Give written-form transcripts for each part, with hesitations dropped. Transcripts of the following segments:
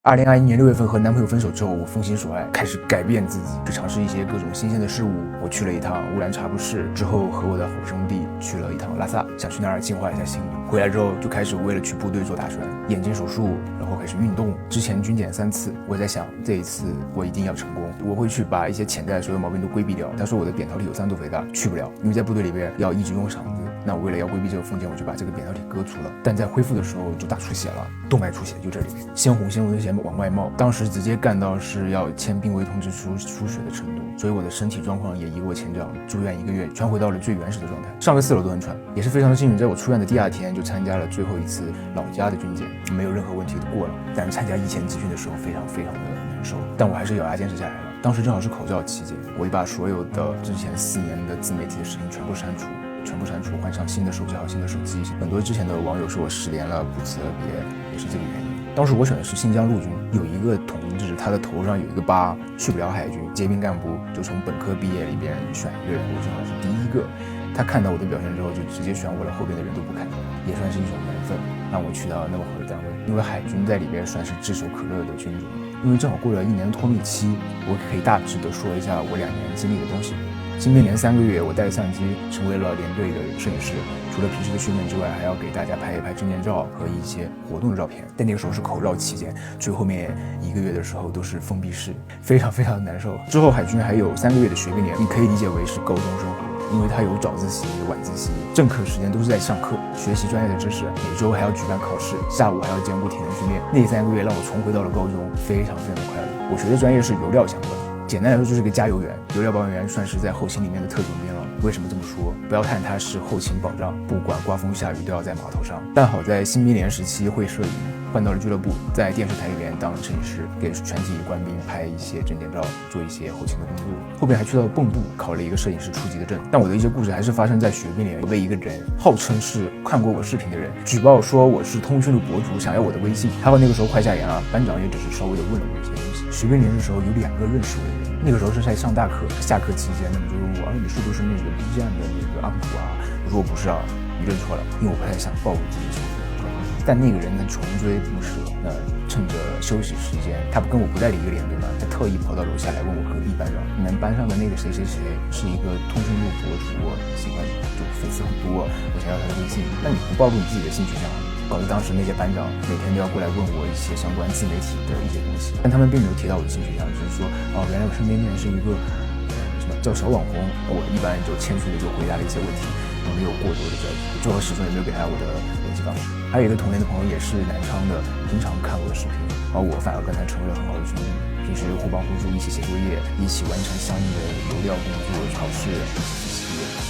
2021年6月份和男朋友分手之后，我封心所爱，开始改变自己，去尝试一些各种新鲜的事物。我去了一趟乌兰察布市，之后和我的好兄弟去了一趟拉萨，想去那儿净化一下心理。回来之后就开始为了去部队做打算，眼睛手术，然后开始运动。之前军检3次，我在想这一次我一定要成功，我会去把一些潜在的所有毛病都规避掉。他说我的扁桃体有3度肥大，去不了，因为在部队里边要一直用肠子。那我为了要规避这个风险，我就把这个扁桃体割除了。但在恢复的时候就大出血了，动脉出血就这里面，鲜红鲜红的血往外冒，当时直接干到是要签病危通知书输血的程度，所以我的身体状况也一落千丈，住院1个月，全回到了最原始的状态。上个4楼都很喘，也是非常的幸运，在我出院的第2天就参加了最后一次老家的军检，没有任何问题的过了。但是参加1前集训的时候非常的难受，但我还是咬牙坚持下来了。当时正好是口罩期间，我把所有的之前4年的自媒体的视频全部删除，换上新的手机号、新的手机。很多之前的网友说我失联了，不辞而别，也是这个原因。当时我选的是新疆陆军，有一个同志，他的头上有一个疤，去不了海军，结兵干部就从本科毕业里边选一个人，我正好是第1个。他看到我的表现之后，就直接选我了，后边的人都不看，也算是一种缘分，让我去到那么好的单位。因为海军在里边算是炙手可热的军种，因为正好过了1年的脱密期，我可以大致的说一下我2年经历的东西。新兵连3个月，我带相机成为了连队的摄影师，除了平时的训练之外，还要给大家拍一拍证件照和一些活动的照片。但那个时候是口罩期间，最后面1个月的时候都是封闭式，非常的难受。之后海军还有3个月的学兵连，你可以理解为是高中生活，因为它有早自习、晚自习，正课时间都是在上课，学习专业的知识，每周还要举办考试，下午还要兼顾体能训练。那3个月让我重回到了高中，非常的快乐。我学的专业是油料相关，简单来说就是个加油员，油料保养员算是在后勤里面的特种兵了。为什么这么说？不要看它是后勤保障，不管刮风下雨都要在码头上。但好在新兵连时期会摄影，换到了俱乐部，在电视台里边当摄影师，给全体官兵拍一些证件照，做一些后勤的工作。后边还去到蚌埠考了一个摄影师初级的证。但我的一些故事还是发生在学兵连，为一个人号称是看过我视频的人举报说我是通讯录博主，想要我的微信。还好那个时候快下研了，班长也只是稍微的问了我一些东西。学兵连的时候有2个认识我的人，那个时候是在上大课，下课期间他们就问我，你是不是那个 B 站的那个 UP 主啊？我说我不是啊，你认错了，因为我不太想暴露自己的身份。但那个人呢穷追不舍，趁着休息时间，他不跟我不在一个连队嘛，他特意跑到楼下来问我隔壁班长，你们班上的那个谁谁谁是一个通讯录博主，喜欢就粉丝很多，我想要他的微信，那你不暴露你自己的性取向，搞得当时那些班长每天都要过来问我一些相关自媒体的一些东西，但他们并没有提到我的性取向，就是说原来我身边那人是一个什么叫小网红，我一般就谦虚的就回答了一些问题，没有过多的交集，最后始终也没有给他我的联系方式。还有一个同龄的朋友也是南昌的，经常看我的视频，而我反而跟他成为了很好的兄弟，平时互帮互助，一起写作业，一起完成相应的油料工作、考试，一起复习。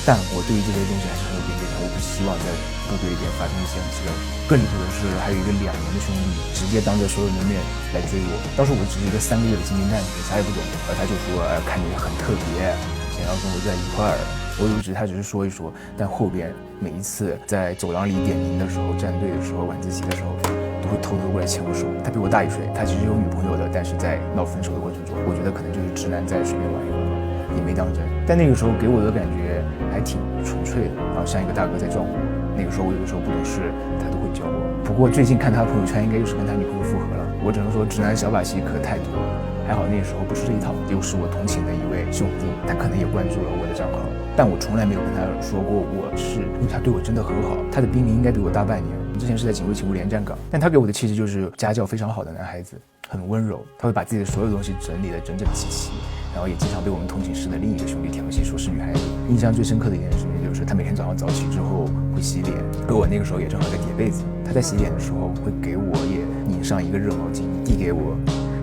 但我对于这些东西还是很有边界的，我不希望在部队里边发生一些很奇怪的事。更离谱的是，还有一个2年的兄弟直接当着所有人的面来追我，当时我只是一个3个月的新兵蛋，啥也不懂，而他就说看你很特别，想要跟我在一块儿。我以为他只是说一说，但后边每一次在走廊里点名的时候、站队的时候、晚自习的时候，都会偷偷过来牵我手。他比我大1岁，他其实有女朋友的，但是在闹分手的过程中，我觉得可能就是直男在随便玩一玩吧，也没当真。但那个时候给我的感觉还挺纯粹的，然后像一个大哥在照顾我。那个时候我有的时候不懂事，他都会教我。不过最近看他朋友圈，应该又是跟他女朋友复合了。我只能说直男小把戏可太多了。还好那时候不是这一套，又是我同寝的一位兄弟，他可能也关注了我的账号，但我从来没有跟他说过我是，因为他对我真的很好。他的兵龄应该比我大半年，之前是在警卫勤务连站岗，但他给我的气质就是家教非常好的男孩子，很温柔，他会把自己的所有东西整理得整整齐齐，然后也经常被我们同寝室的另一个兄弟调戏，说是女孩子。印象最深刻的一件事情就是他每天早上早起之后会洗脸，而我那个时候也正好在叠被子，他在洗脸的时候会给我也拧上一个热毛巾递给我，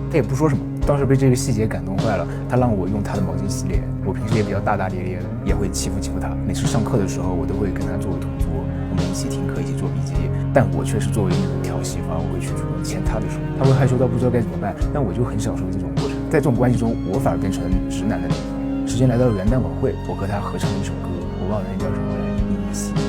他也不说什么。当时被这个细节感动坏了，他让我用他的毛巾洗脸。我平时也比较大大咧咧的，也会欺负他。每次上课的时候，我都会跟他做同桌，我们一起听课，一起做笔记。但我却是作为那种调戏方，我会去主动牵他的手，他会害羞到不知道该怎么办。但我就很享受这种过程，在这种关系中，我反而变成直男的那种。时间来到了元旦晚会，我和他合唱了一首歌，我忘了那叫什么来，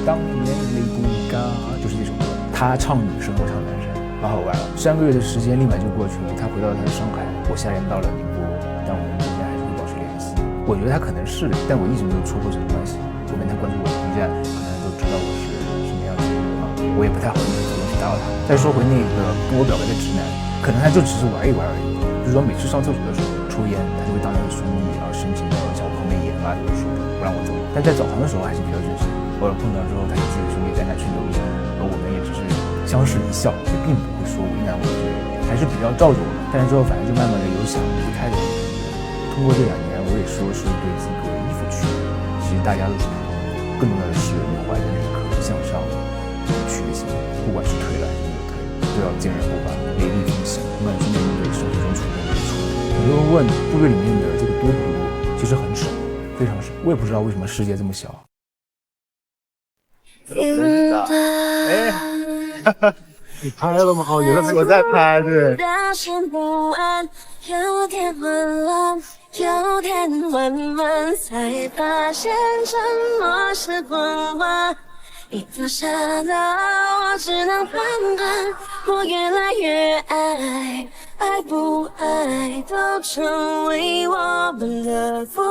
当年泪不干，就是这首歌。他唱女生，我唱男生。蛮好玩了，3个月的时间立马就过去了。他回到了他的上海，我下连到了宁波，但我们之间还是会保持联系。我觉得他可能是的，但我一直没有戳破这个关系。后面他关注我的 B 站，可能都知道我是什么样的人了，我也不太好意思主动去打扰他。再说回那个跟我表白的直男，可能他就只是玩一玩而已。比如说每次上厕所的时候抽烟，他就会当着兄弟然后深情的向我旁边言啊，就是说不让我走。但在早堂的时候还是比较正式，偶尔碰到之后，他跟自己的兄弟在那去留言，而我们也只是相视一笑，也并不会说为难我之类的，还是比较罩着我的。但是之后反正就慢慢的有想离开的。通过这2年，我也说是对自己个人依附去，其实大家都是普通人，更重要的是你怀着那颗向上去的心，不管是退了还是没有退，都要坚韧不拔，雷厉风行，慢去面对生活中出现的错。很多人问部队里面的这个多不多，其实很少，非常少。我也不知道为什么世界这么小。你拍了吗？原来我在拍，对。有点混乱，有点混乱，才发现什么是混乱。你放下了，我只能判断，我越来越爱，爱不爱都成为我们的负